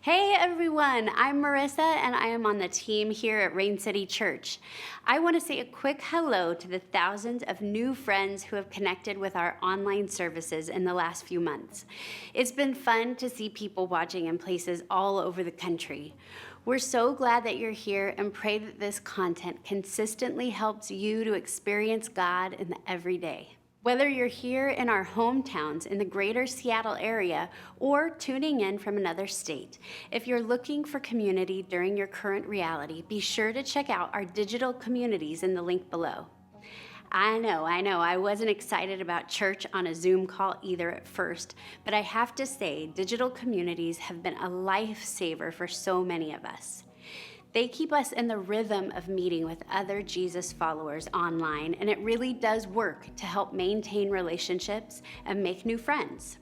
Hey everyone, I'm Marissa and I am on the team here at Rain City Church. I want to say a quick hello to the thousands of new friends who have connected with our online services in the last few months. It's been fun to see people watching in places all over the country. We're so glad that you're here and pray that this content consistently helps you to experience God in the everyday. Whether you're here in our hometowns in the greater Seattle area or tuning in from another state, if you're looking for community during your current reality, be sure to check out our digital communities in the link below. I know, I wasn't excited about church on a Zoom call either at first, but I have to say, digital communities have been a lifesaver for so many of us. They keep us in the rhythm of meeting with other Jesus followers online, and it really does work to help maintain relationships and make new friends.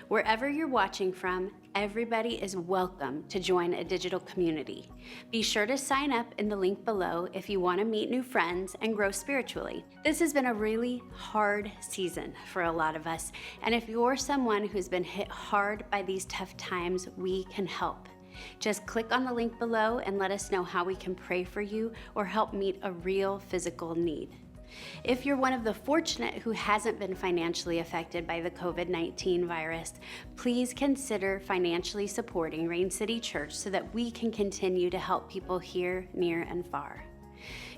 Wherever you're watching from, everybody is welcome to join a digital community. Be sure to sign up in the link below if you want to meet new friends and grow spiritually. This has been a really hard season for a lot of us, and if you're someone who's been hit hard by these tough times, we can help. Just click on the link below and let us know how we can pray for you or help meet a real physical need. If you're one of the fortunate who hasn't been financially affected by the COVID-19 virus, please consider financially supporting Rain City Church so that we can continue to help people here, near, and far.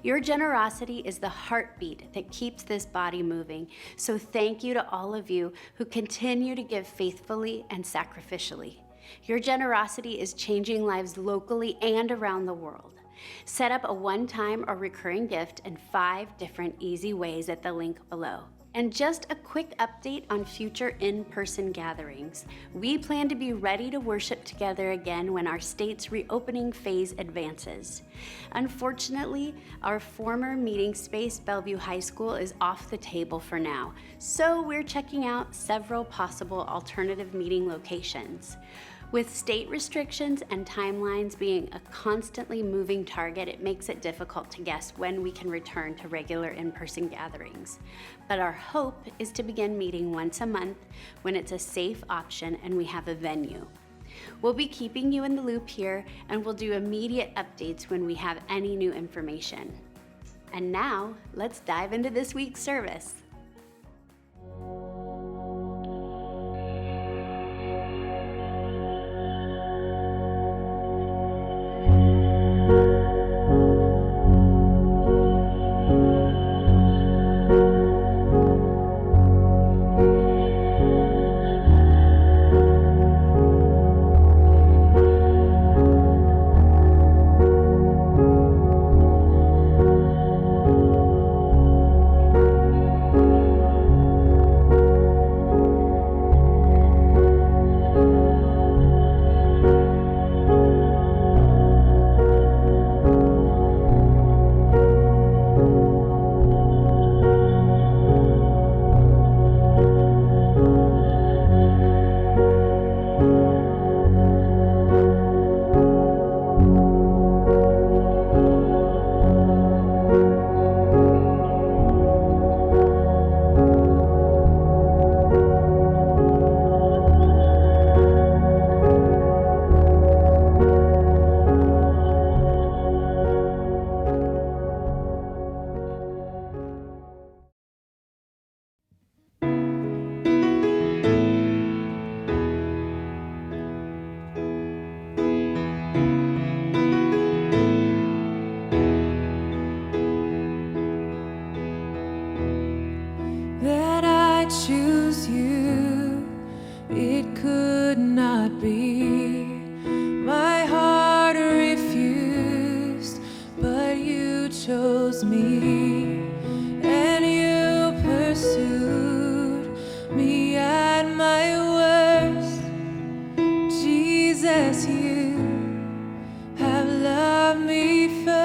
Your generosity is the heartbeat that keeps this body moving, so thank you to all of you who continue to give faithfully and sacrificially. Your generosity is changing lives locally and around the world. Set up a one-time or recurring gift in 5 different easy ways at the link below. And just a quick update on future in-person gatherings. We plan to be ready to worship together again when our state's reopening phase advances. Unfortunately, our former meeting space, Bellevue High School, is off the table for now, so we're checking out several possible alternative meeting locations. With state restrictions and timelines being a constantly moving target, it makes it difficult to guess when we can return to regular in-person gatherings. But our hope is to begin meeting once a month when it's a safe option and we have a venue. We'll be keeping you in the loop here, and we'll do immediate updates when we have any new information. And now, let's dive into this week's service. Choose you, it could not be. My heart refused, but you chose me, and you pursued me at my worst. Jesus, you have loved me first.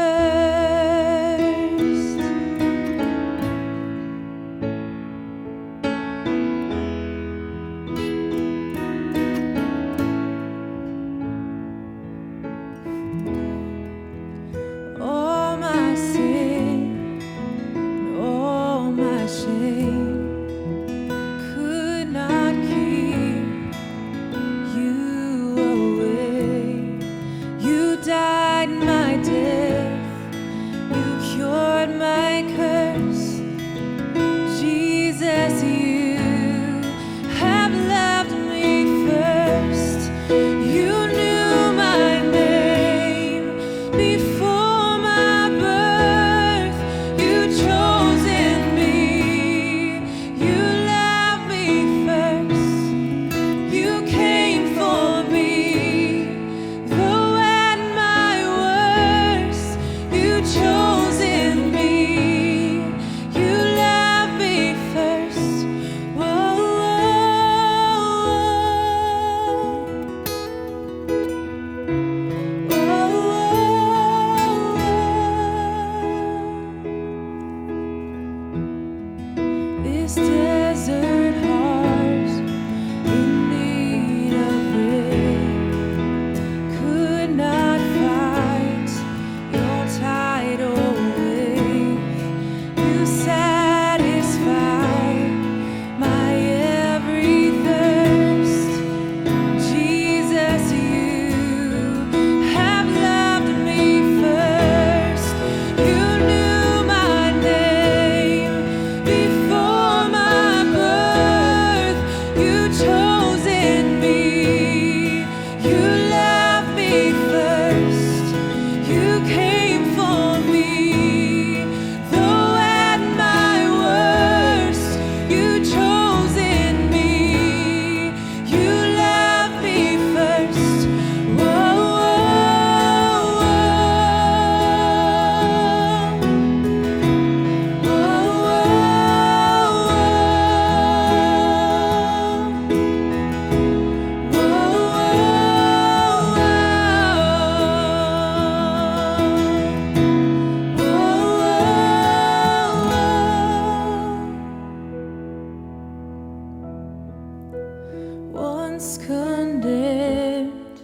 condemned,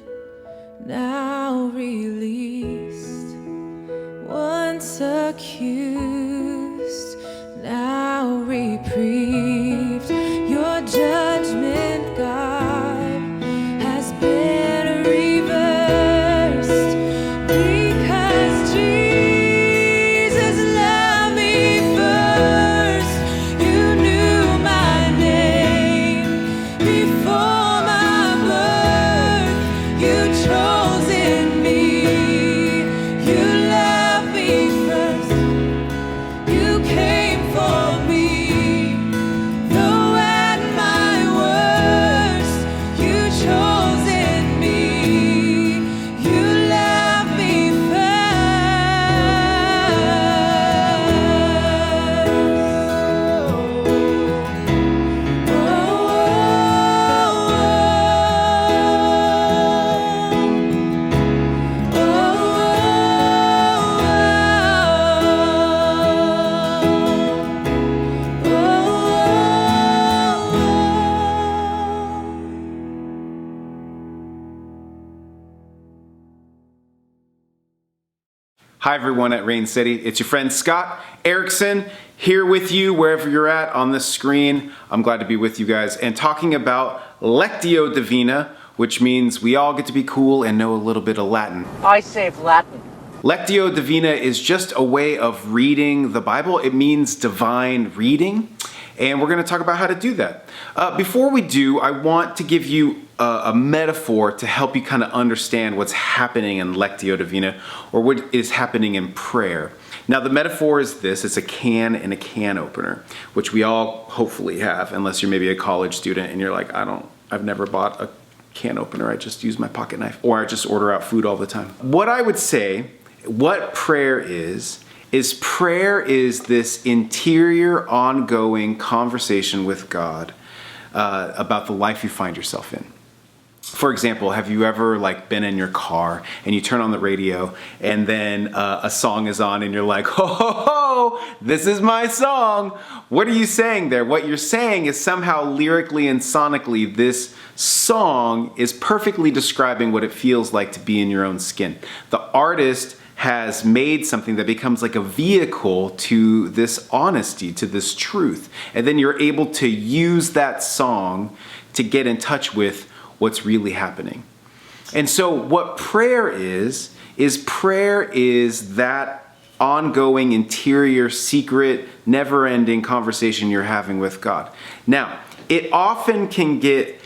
now released. Once accused, now reprieved. Your judgment, God, has been reversed. Because Jesus loved me first, you knew my name before my birth. You chose in me. You loved me first. You came for me. Though at my worst, you chose in me. You loved me Hi everyone at Rain City, it's your friend Scott Erickson here with you wherever you're at on the screen. I'm glad to be with you guys and talking about Lectio Divina, which means we all get to be cool and know a little bit of Latin. I save Latin. Lectio Divina is just a way of reading the Bible. It means divine reading, and we're going to talk about how to do that. Before we do, I want to give you a metaphor to help you kind of understand what's happening in Lectio Divina, or what is happening in prayer. Now the metaphor is this: it's a can and a can opener, which we all hopefully have, unless you're maybe a college student and you're like, I've never bought a can opener, I just use my pocket knife, or I just order out food all the time. What I would say, what prayer is prayer is this interior, ongoing conversation with God about the life you find yourself in. For example, have you ever been in your car and you turn on the radio and then a song is on and you're like, ho ho ho, this is my song. What are you saying there? What you're saying is somehow lyrically and sonically this song is perfectly describing what it feels like to be in your own skin. The artist has made something that becomes like a vehicle to this honesty, to this truth. And then you're able to use that song to get in touch with what's really happening. And so what prayer is that ongoing, interior, secret, never-ending conversation you're having with God. Now, it often can get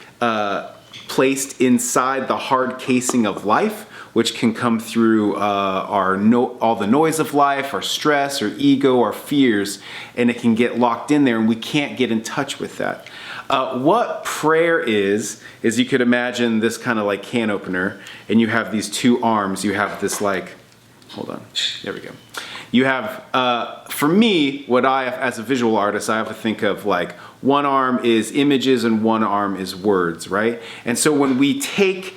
placed inside the hard casing of life, which can come through all the noise of life, our stress, our ego, our fears, and it can get locked in there and we can't get in touch with that. What prayer is you could imagine this kind of like can opener, and you have these two arms. You have this hold on, there we go. You have, for me, what I have as a visual artist, I have to think of one arm is images and one arm is words, right? And so when we take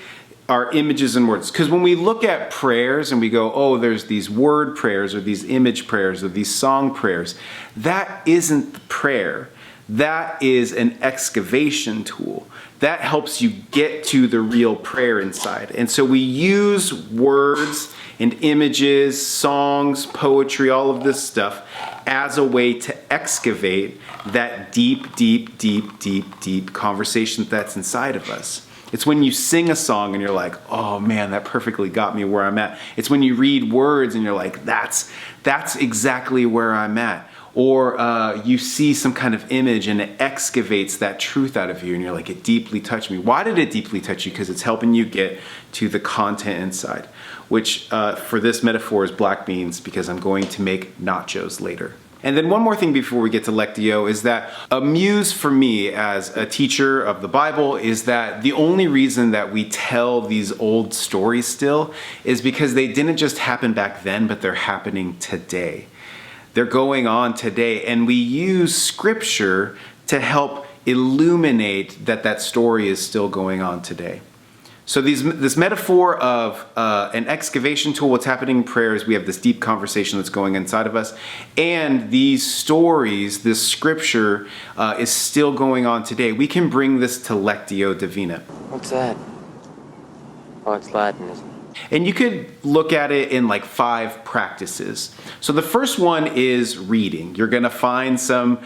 our images and words, because when we look at prayers and we go, oh, there's these word prayers or these image prayers or these song prayers, that isn't the prayer. That is an excavation tool. That helps you get to the real prayer inside. And so we use words and images, songs, poetry, all of this stuff as a way to excavate that deep, deep, deep, deep, deep conversation that's inside of us. It's when you sing a song and you're like, oh man, that perfectly got me where I'm at. It's when you read words and you're like, that's exactly where I'm at. Or you see some kind of image and it excavates that truth out of you and you're like, it deeply touched me. Why did it deeply touch you? Because it's helping you get to the content inside, which for this metaphor is black beans, because I'm going to make nachos later. And then one more thing before we get to Lectio is that a muse for me as a teacher of the Bible is that the only reason that we tell these old stories still is because they didn't just happen back then, but they're happening today. They're going on today, and we use scripture to help illuminate that story is still going on today. So this metaphor of an excavation tool, what's happening in prayer is we have this deep conversation that's going inside of us. And these stories, this scripture is still going on today. We can bring this to Lectio Divina. What's that? Oh, it's Latin, isn't it? And you could look at it in like 5 practices. So the first one is reading. You're going to find some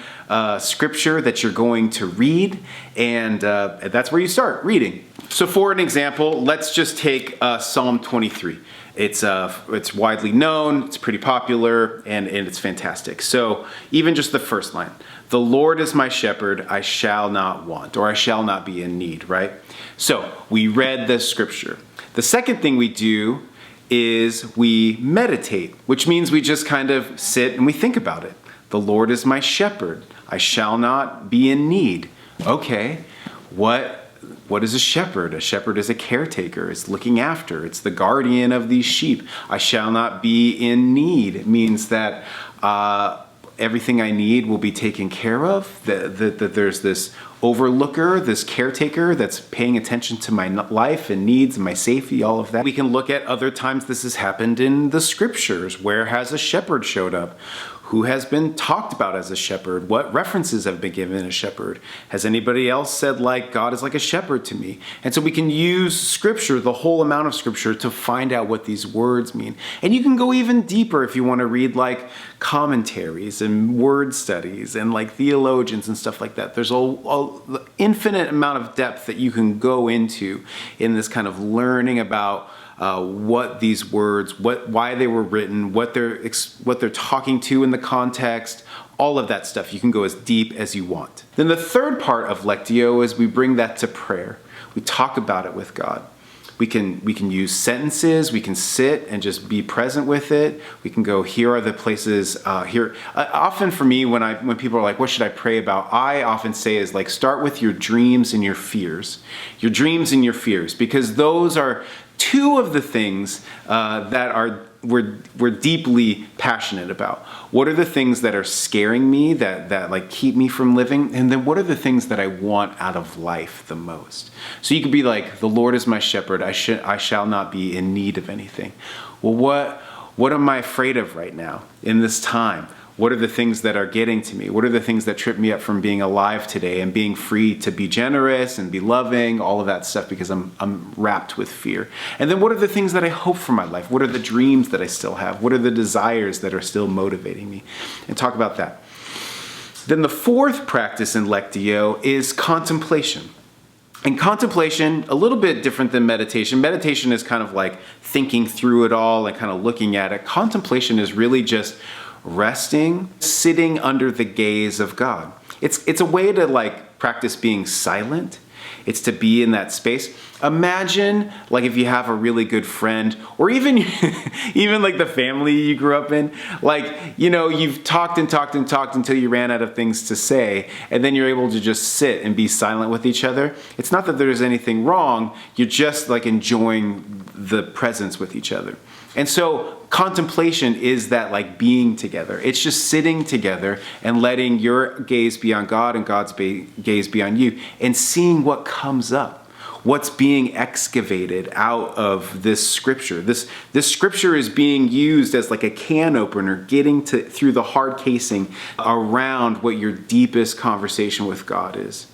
scripture that you're going to read, and that's where you start, reading. So for an example, let's just take Psalm 23. It's widely known, it's pretty popular, and it's fantastic. So even just the first line, the Lord is my shepherd, I shall not want, or I shall not be in need, right? So we read the scripture. The second thing we do is we meditate, which means we just kind of sit and we think about it. The Lord is my shepherd, I shall not be in need. Okay, what is a shepherd? A shepherd is a caretaker. It's looking after. It's the guardian of these sheep. I shall not be in need. It means that everything I need will be taken care of. That there's this overlooker, this caretaker that's paying attention to my life and needs and my safety, all of that. We can look at other times this has happened in the scriptures. Where has a shepherd showed up? Who has been talked about as a shepherd? What references have been given a shepherd? Has anybody else said, like, God is like a shepherd to me? And so we can use scripture, the whole amount of scripture, to find out what these words mean. And you can go even deeper if you want to read like commentaries and word studies and like theologians and stuff like that. There's an infinite amount of depth that you can go into in this kind of learning about what these words, why they were written, what they're talking to in the context, all of that stuff. You can go as deep as you want. Then the third part of Lectio is we bring that to prayer. We talk about it with God. We can use sentences. We can sit and just be present with it. We can go, here are the places here. Often for me, when people are like, what should I pray about? I often say is like, start with your dreams and your fears. Your dreams and your fears, because those are 2 of the things that we're deeply passionate about. What are the things that are scaring me, that like keep me from living? And then what are the things that I want out of life the most? So you could be like, the Lord is my shepherd, I shall not be in need of anything. Well, what am I afraid of right now in this time? What are the things that are getting to me? What are the things that trip me up from being alive today and being free to be generous and be loving, all of that stuff, because I'm wrapped with fear. And then what are the things that I hope for my life? What are the dreams that I still have? What are the desires that are still motivating me? And talk about that. Then the fourth practice in Lectio is contemplation. And contemplation, a little bit different than meditation. Meditation is kind of like thinking through it all and kind of looking at it. Contemplation is really just resting, sitting under the gaze of God. It's a way to like practice being silent. It's to be in that space. Imagine like if you have a really good friend, or even like the family you grew up in, like, you know, you've talked until you ran out of things to say, and then you're able to just sit and be silent with each other. It's not that there's anything wrong, you're just like enjoying the presence with each other. And so contemplation is that like being together. It's just sitting together and letting your gaze be on God and God's gaze be on you, and seeing what comes up, what's being excavated out of this scripture. This scripture is being used as like a can opener, getting through the hard casing around what your deepest conversation with God is.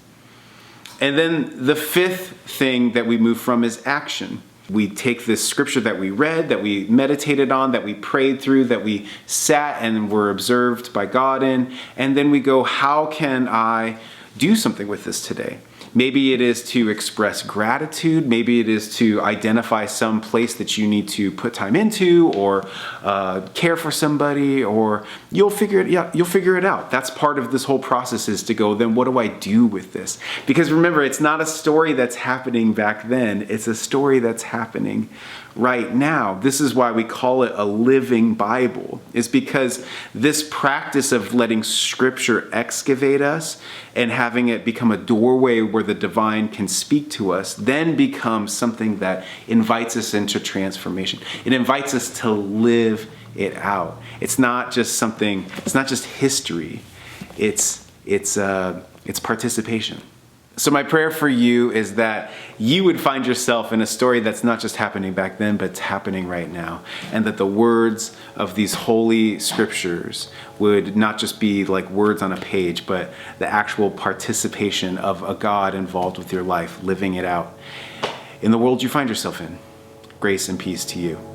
And then the fifth thing that we move from is action. We take this scripture that we read, that we meditated on, that we prayed through, that we sat and were observed by God in, and then we go, how can I do something with this today? Maybe it is to express gratitude. Maybe it is to identify some place that you need to put time into, or care for somebody, or you'll figure it out. That's part of this whole process, is to go, then what do I do with this? Because remember, it's not a story that's happening back then. It's a story that's happening right now. This is why we call it a living Bible, is because this practice of letting scripture excavate us and having it become a doorway where the divine can speak to us then becomes something that invites us into transformation. It invites us to live it out. It's not just history. It's participation. So my prayer for you is that you would find yourself in a story that's not just happening back then, but it's happening right now. And that the words of these holy scriptures would not just be like words on a page, but the actual participation of a God involved with your life, living it out in the world you find yourself in. Grace and peace to you.